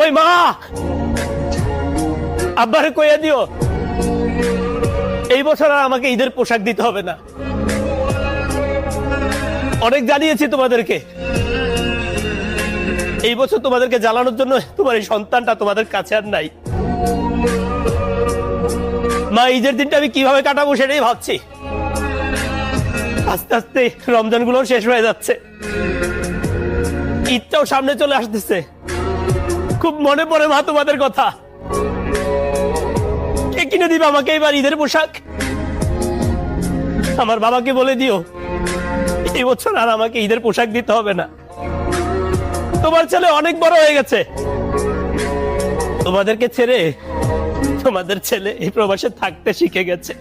ওই মা, আব্বারে কইয়া দিও এই বছর আর আমাকে ঈদের পোশাক দিতে হবে না। অনেক জানিয়েছি তোমাদেরকে, এই বছর তোমাদেরকে জ্বালানোর জন্য তোমার এই সন্তানটা তোমাদের কাছে আর নাই। মা, ঈদের দিনটা আমি কিভাবে কাটাবো সেটাই ভাবছি। আস্তে আস্তে রমজান গুলো শেষ হয়ে যাচ্ছে, ঈদটাও সামনে চলে আসতেছে। খুব মনে পড়ে মা তোমাদের কথা। কে কিনে দিবে আমাকে এবার ঈদের পোশাক? আমার বাবাকে বলে দিও এই বছর আর আমাকে ঈদের পোশাক দিতে হবে না। তোমার ছেলে অনেক বড় হয়ে গেছে, তোমাদেরকে ছেড়ে তোমাদের ছেলে এই প্রবাসে থাকতে শিখে গেছে।